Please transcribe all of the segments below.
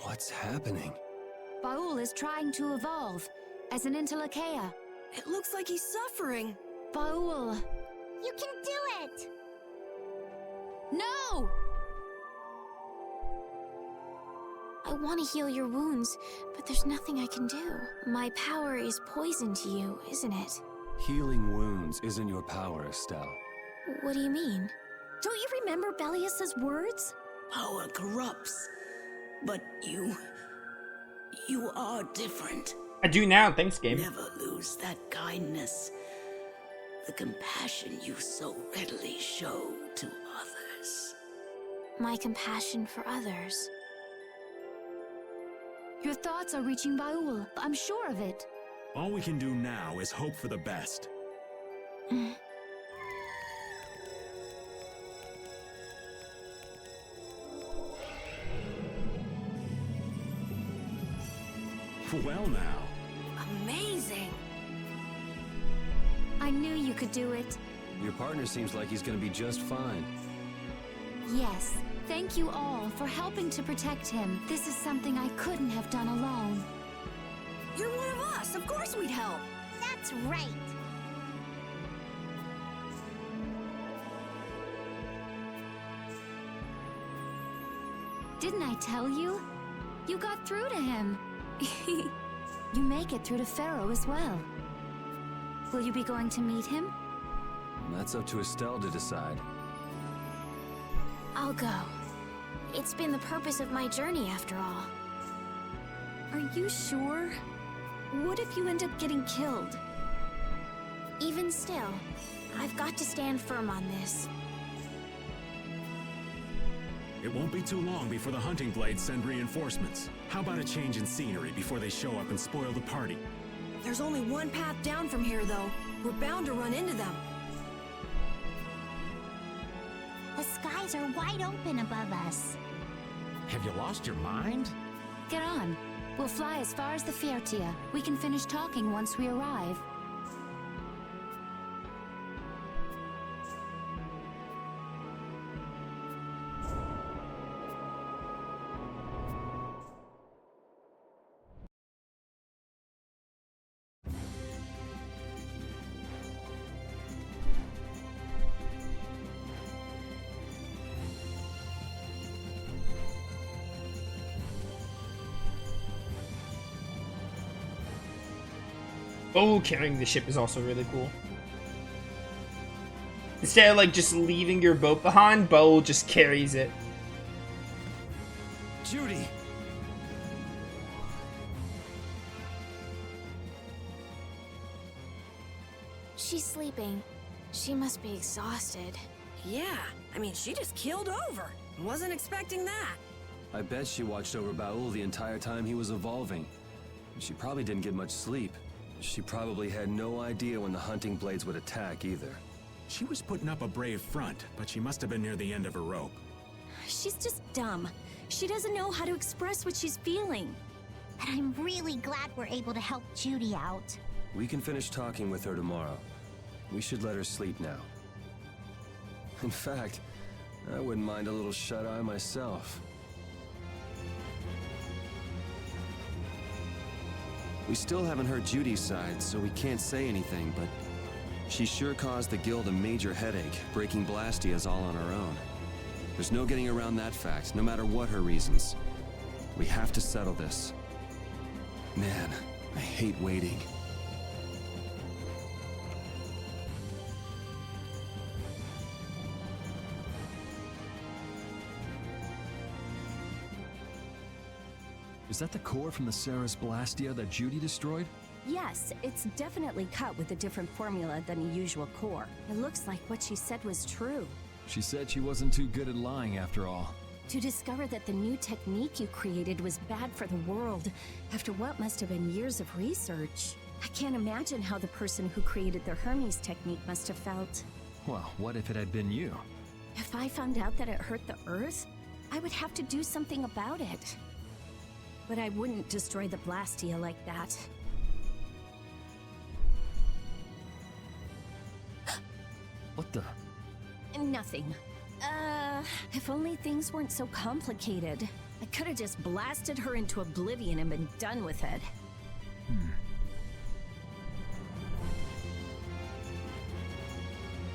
What's happening? Baul is trying to evolve as an Interleuchea. It looks like he's suffering. Baul. You can do it! No! I want to heal your wounds, but there's nothing I can do. My power is poison to you, isn't it? Healing wounds isn't your power, Estelle. What do you mean? Don't you remember Bellius's words? Power corrupts. But you are different. I do now, thanks, game. Never lose that kindness. The compassion you so readily show to others. My compassion for others. Your thoughts are reaching Baul. I'm sure of it. All we can do now is hope for the best. Well now. Amazing! I knew you could do it. Your partner seems like he's gonna be just fine. Yes. Thank you all for helping to protect him. This is something I couldn't have done alone. You're one of us! Of course we'd help! That's right! Didn't I tell you? You got through to him. You make it through to Pharaoh as well. Will you be going to meet him? That's up to Estelle to decide. I'll go. It's been the purpose of my journey, after all. Are you sure? What if you end up getting killed? Even still, I've got to stand firm on this. It won't be too long before the hunting blades send reinforcements. How about a change in scenery before they show up and spoil the party? There's only one path down from here, though. We're bound to run into them. The skies are wide open above us. Have you lost your mind? Get on. We'll fly as far as the Fiertia. We can finish talking once we arrive. Oh, carrying the ship is also really cool. Instead of like just leaving your boat behind, Bo just carries it. Judy! She's sleeping. She must be exhausted. Yeah, I mean, she just keeled over. Wasn't expecting that. I bet she watched over Baul the entire time he was evolving. She probably didn't get much sleep. She probably had no idea when the hunting blades would attack either. She was putting up a brave front, but she must have been near the end of her rope. She's just dumb. She doesn't know how to express what she's feeling. And I'm really glad we're able to help Judy out. We can finish talking with her tomorrow. We should let her sleep now. In fact, I wouldn't mind a little shut-eye myself. We still haven't heard Judy's side, so we can't say anything, but she sure caused the guild a major headache, breaking Blastias all on her own. There's no getting around that fact, no matter what her reasons. We have to settle this. Man, I hate waiting. Is that the core from the Ceres Blastia that Judy destroyed? Yes, it's definitely cut with a different formula than the usual core. It looks like what she said was true. She said she wasn't too good at lying after all. To discover that the new technique you created was bad for the world, after what must have been years of research. I can't imagine how the person who created the Hermes technique must have felt. Well, what if it had been you? If I found out that it hurt the Earth, I would have to do something about it. But I wouldn't destroy the Blastia like that. What the? Nothing. If only things weren't so complicated. I could have just blasted her into oblivion and been done with it.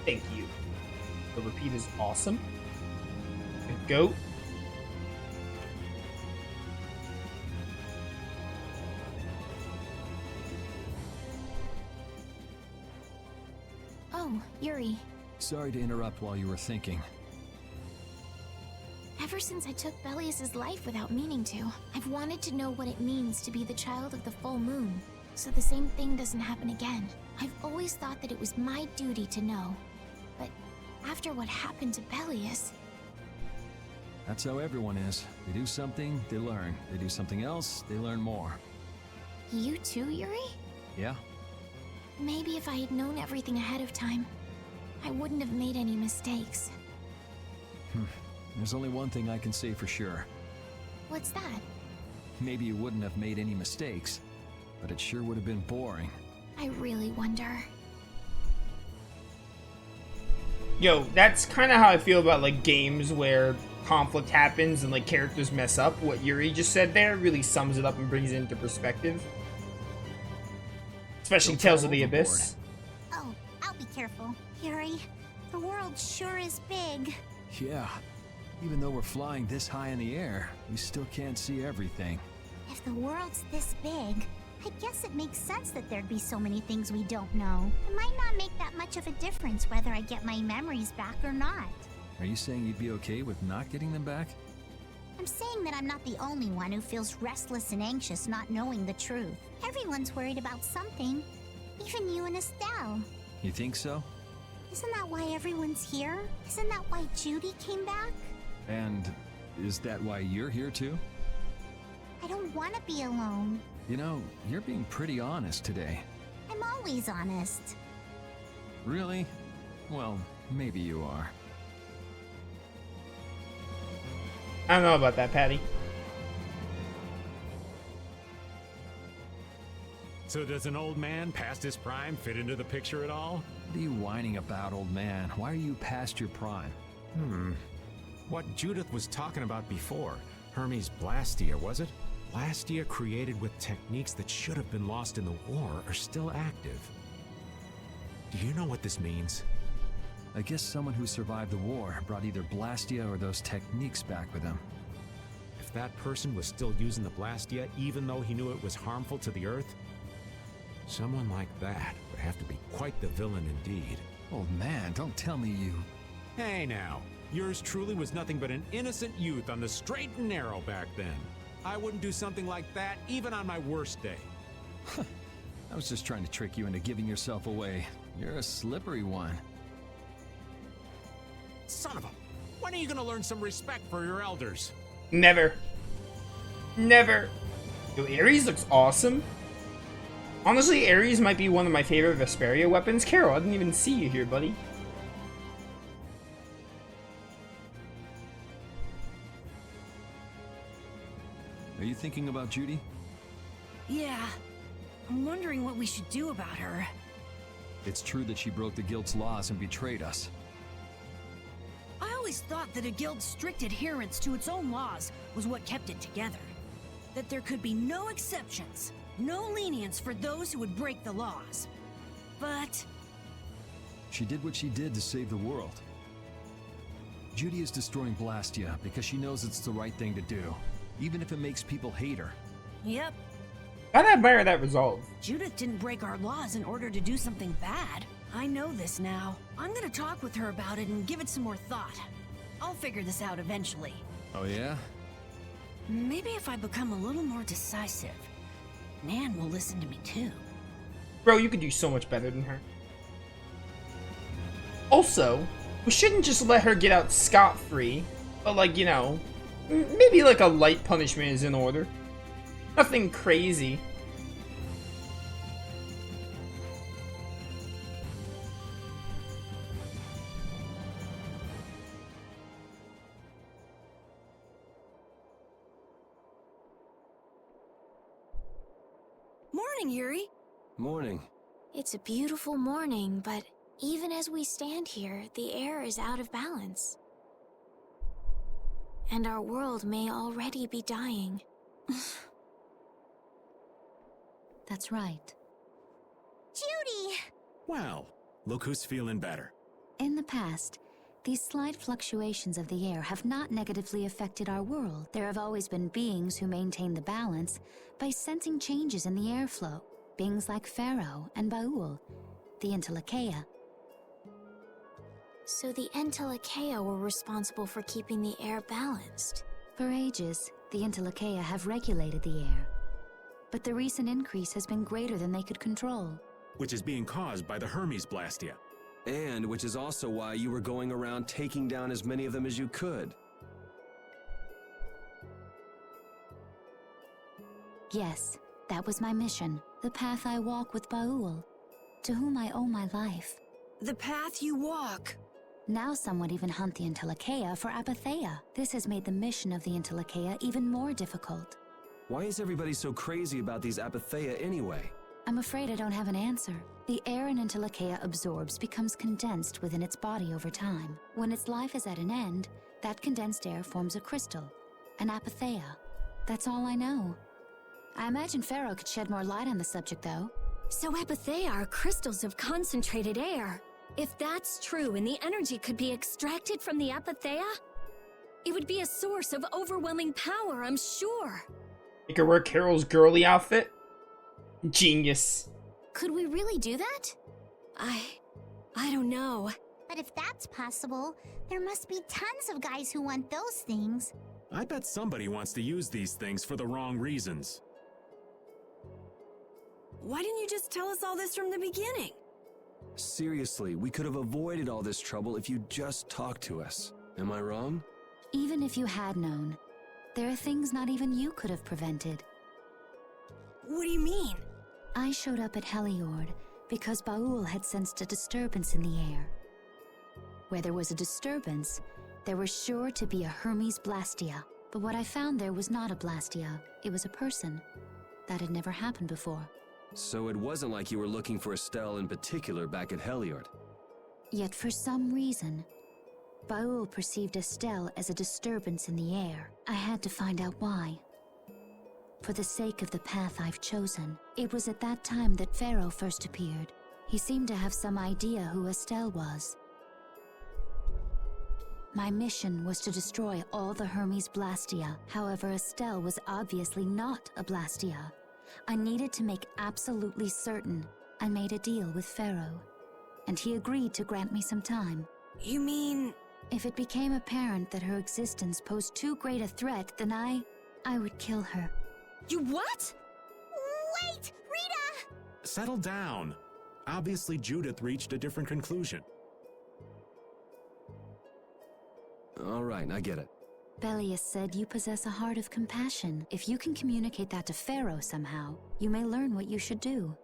Thank you. The repeat is awesome. A goat. Oh, Yuri. Sorry to interrupt while you were thinking. Ever since I took Belius's life without meaning to, I've wanted to know what it means to be the child of the full moon, so the same thing doesn't happen again. I've always thought that it was my duty to know. But after what happened to Belius... That's how everyone is. They do something, they learn. They do something else, they learn more. You too, Yuri? Yeah? Maybe if I had known everything ahead of time, I wouldn't have made any mistakes. There's only one thing I can say for sure. What's that? Maybe you wouldn't have made any mistakes, but it sure would have been boring. I really wonder. Yo, that's kind of how I feel about like games where conflict happens and like characters mess up. What Yuri just said there really sums it up and brings it into perspective. Especially Tales of the Abyss. Oh, I'll be careful. Yuri, the world sure is big. Yeah. Even though we're flying this high in the air, we still can't see everything. If the world's this big, I guess it makes sense that there'd be so many things we don't know. It might not make that much of a difference whether I get my memories back or not. Are you saying you'd be okay with not getting them back? I'm saying that I'm not the only one who feels restless and anxious not knowing the truth. Everyone's worried about something. Even you and Estelle. You think so? Isn't that why everyone's here? Isn't that why Judy came back? And is that why you're here too? I don't want to be alone. You know, you're being pretty honest today. I'm always honest. Really? Well, maybe you are. I don't know about that, Patty. So does an old man past his prime fit into the picture at all? What are you whining about, old man? Why are you past your prime? What Judith was talking about before, Hermes Blastia, was it? Blastia created with techniques that should have been lost in the war are still active. Do you know what this means? I guess someone who survived the war brought either Blastia or those techniques back with him. If that person was still using the Blastia even though he knew it was harmful to the Earth, someone like that would have to be quite the villain indeed. Old man, don't tell me you... Hey now, yours truly was nothing but an innocent youth on the straight and narrow back then. I wouldn't do something like that even on my worst day. I was just trying to trick you into giving yourself away. You're a slippery one. Son of a... When are you gonna learn some respect for your elders? Never. Never. Yo, Ares looks awesome. Honestly, Ares might be one of my favorite Vesperia weapons. Carol, I didn't even see you here, buddy. Are you thinking about Judy? Yeah. I'm wondering what we should do about her. It's true that she broke the guild's laws and betrayed us. I always thought that a guild's strict adherence to its own laws was what kept it together. That there could be no exceptions, no lenience for those who would break the laws. But... She did what she did to save the world. Judy is destroying Blastia because she knows it's the right thing to do, even if it makes people hate her. Yep, Gotta admire that resolve. Judith didn't break our laws in order to do something bad. I know this now. I'm gonna talk with her about it and give it some more thought. I'll figure this out eventually. Oh yeah? Maybe if I become a little more decisive, Nan will listen to me too. Bro, you could do so much better than her. Also, we shouldn't just let her get out scot-free, but like, you know, maybe like a light punishment is in order. Nothing crazy. Morning, Yuri. Morning. It's a beautiful morning, but even as we stand here, the air is out of balance. And our world may already be dying. That's right. Judy! Well, look who's feeling better. In the past, these slight fluctuations of the air have not negatively affected our world. There have always been beings who maintain the balance by sensing changes in the airflow. Beings like Pharaoh and Baul, the Entelekea. So the Entelekea were responsible for keeping the air balanced. For ages, the Entelekea have regulated the air. But the recent increase has been greater than they could control. Which is being caused by the Hermes Blastia. And which is also why you were going around taking down as many of them as you could. Yes, that was my mission. The path I walk with Baul, to whom I owe my life. The path you walk. Now some would even hunt the Entelekea for Apatheia. This has made the mission of the Entelekea even more difficult. Why is everybody so crazy about these Apatheia anyway? I'm afraid I don't have an answer. The air an Entelekea absorbs becomes condensed within its body over time. When its life is at an end, that condensed air forms a crystal, an Apatheia. That's all I know. I imagine Pharaoh could shed more light on the subject, though. So Apatheia are crystals of concentrated air. If that's true and the energy could be extracted from the Apatheia, it would be a source of overwhelming power, I'm sure. Make her wear Carol's girly outfit? Genius. Could we really do that? I don't know. But if that's possible, there must be tons of guys who want those things. I bet somebody wants to use these things for the wrong reasons. Why didn't you just tell us all this from the beginning? Seriously, we could have avoided all this trouble if you just talked to us. Am I wrong? Even if you had known, there are things not even you could have prevented. What do you mean? I showed up at Heliord because Baul had sensed a disturbance in the air. Where there was a disturbance, there was sure to be a Hermes Blastia. But what I found there was not a Blastia, it was a person. That had never happened before. So it wasn't like you were looking for Estelle in particular back at Heliord. Yet for some reason, Baul perceived Estelle as a disturbance in the air. I had to find out why. For the sake of the path I've chosen, it was at that time that Pharaoh first appeared. He seemed to have some idea who Estelle was. My mission was to destroy all the Hermes Blastia. However, Estelle was obviously not a Blastia. I needed to make absolutely certain. I made a deal with Pharaoh, and he agreed to grant me some time. You mean... If it became apparent that her existence posed too great a threat, then I would kill her. You what? Wait! Rita! Settle down. Obviously, Judith reached a different conclusion. All right, I get it. Belius said you possess a heart of compassion. If you can communicate that to Pharaoh somehow, you may learn what you should do.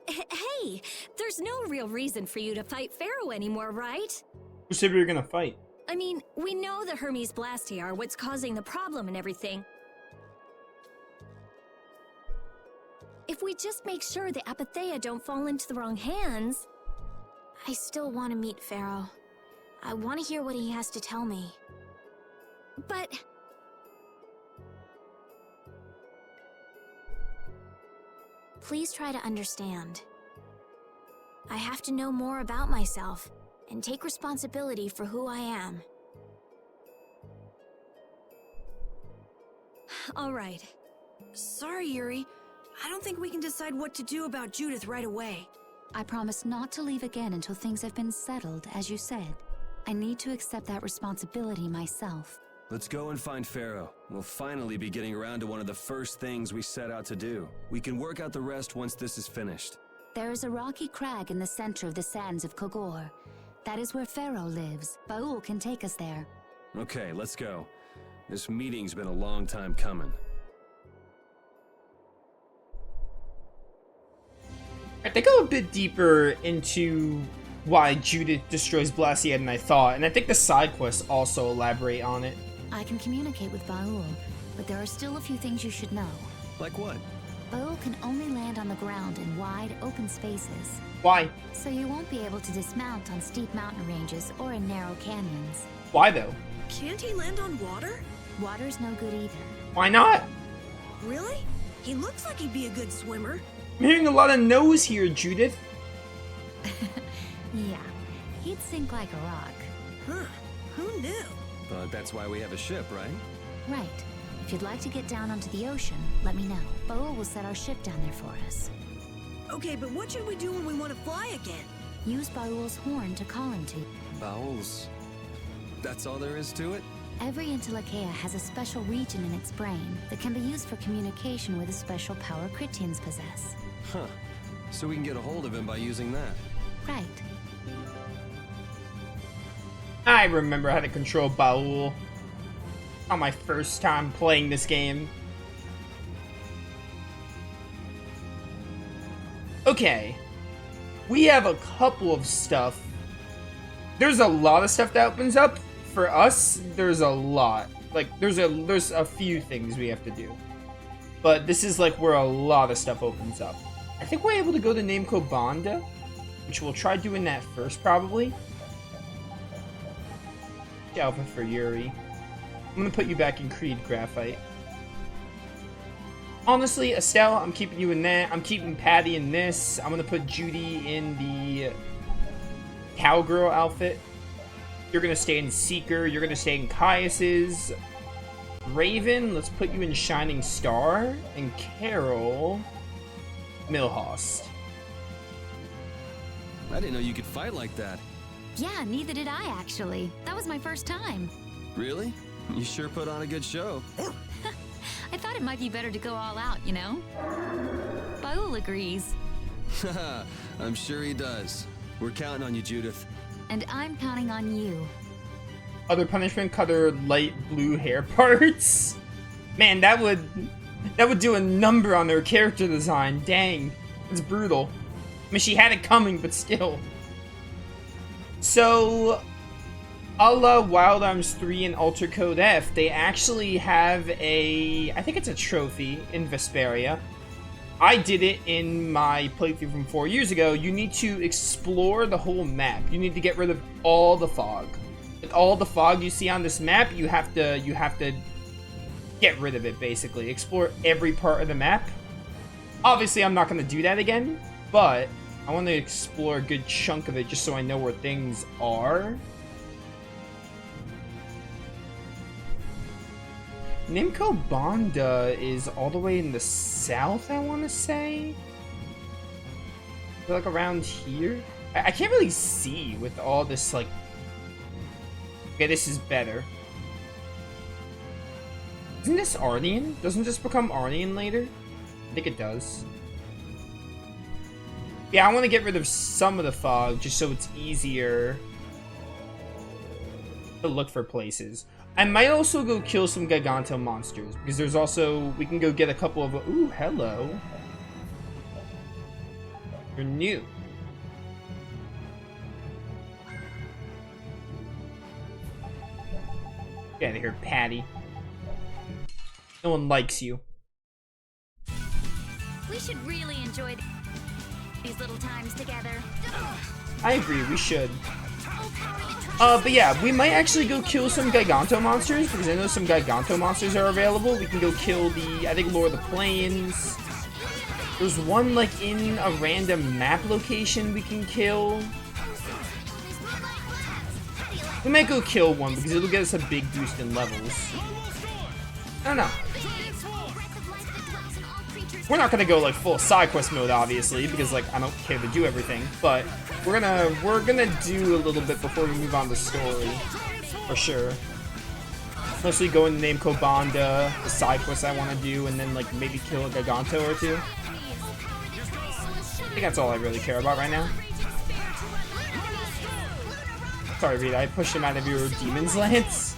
Hey, there's no real reason for you to fight Pharaoh anymore, right? Who said we were gonna fight? I mean, we know the Hermes Blastia are what's causing the problem and everything. If we just make sure the Apatheia don't fall into the wrong hands... I still want to meet Pharaoh. I want to hear what he has to tell me. But... Please try to understand. I have to know more about myself and take responsibility for who I am. All right. Sorry, Yuri. I don't think we can decide what to do about Judith right away. I promise not to leave again until things have been settled, as you said. I need to accept that responsibility myself. Let's go and find Pharaoh. We'll finally be getting around to one of the first things we set out to do. We can work out the rest once this is finished. There is a rocky crag in the center of the sands of Kogor. That is where Pharaoh lives. Baul can take us there. Okay, let's go. This meeting's been a long time coming. I think I'm a bit deeper into why Judith destroys Blastia than I thought, and I think the side quests also elaborate on it. I can communicate with Baul, but there are still a few things you should know. Like what? Baul can only land on the ground in wide, open spaces. Why? So you won't be able to dismount on steep mountain ranges or in narrow canyons. Why though? Can't he land on water? Water's no good either. Why not? Really? He looks like he'd be a good swimmer. I'm hearing a lot of no's here, Judith. Yeah, he'd sink like a rock. Huh. Who knew? But that's why we have a ship, right? Right. If you'd like to get down onto the ocean, let me know. Boa will set our ship down there for us. Okay, but what should we do when we want to fly again? Use Baul's horn to call him to you. Bowels. That's all there is to it? Every Intellicaea has a special region in its brain that can be used for communication with a special power Critians possess. Huh. So we can get a hold of him by using that. Right. I remember how to control Baul on my first time playing this game. Okay. We have a couple of stuff. There's a lot of stuff that opens up. For us, there's a lot. Like, there's a few things we have to do. But this is like where a lot of stuff opens up. I think we're able to go to Namco Banda, which we'll try doing that first, probably. Alpha for Yuri. I'm gonna put you back in Creed Graphite. Honestly, Estelle, I'm keeping you in that. I'm keeping Patty in this. I'm gonna put Judy in the cowgirl outfit. You're gonna stay in Seeker. You're gonna stay in Caius's. Raven, let's put you in Shining Star. And Carol, Milhost. I didn't know you could fight like that. Yeah, neither did I, actually. That was my first time. Really? You sure put on a good show. I thought it might be better to go all out, you know? Baul agrees. Haha, I'm sure he does. We're counting on you, Judith. And I'm counting on you. Other punishment, cut her light blue hair parts. Man, that would do a number on their character design. Dang, it's brutal. I mean, she had it coming, but still. So, a la Wild Arms 3 and Alter Code F, they actually have I think it's a trophy in Vesperia. I did it in my playthrough from 4 years ago. You need to explore the whole map. You need to get rid of all the fog. With all the fog you see on this map, you have to get rid of it, basically. Explore every part of the map. Obviously, I'm not going to do that again, but I want to explore a good chunk of it just so I know where things are. Namco Banda is all the way in the south, I want to say? Like around here? I can't really see with all this, like... Okay, this is better. Isn't this Arnian? Doesn't this become Arnian later? I think it does. Yeah, I want to get rid of some of the fog just so it's easier to look for places. I might also go kill some Giganto monsters because there's also, we can go get a couple of, ooh, hello. You're new. Get out of here, Patty. No one likes you. We should really enjoy these little times together. I agree, we should. But yeah, we might actually go kill some Giganto monsters, because I know some Giganto monsters are available. We can go kill the, I think, Lord of the Plains. There's one, like, in a random map location we can kill. We might go kill one, because it'll get us a big boost in levels. I don't know. We're not gonna go, like, full side quest mode, obviously, because, like, I don't care to do everything, but we're gonna do a little bit before we move on to story, for sure. Mostly go into Namco Banda, the side quests I want to do, and then, like, maybe kill a Giganto or two. I think that's all I really care about right now. Sorry, Rita, I pushed him out of your Demon's Lance.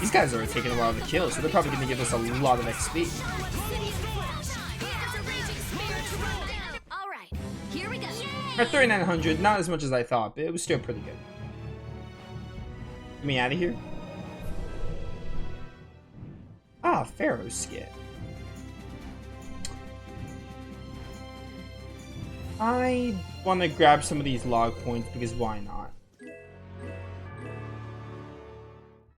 These guys are taking a while to kill, so they're probably going to give us a lot of XP. Alright, here we go. At 3,900, not as much as I thought, but it was still pretty good. Get me out of here. Ah, Pharaoh skit. I Want to grab some of these log points because why not?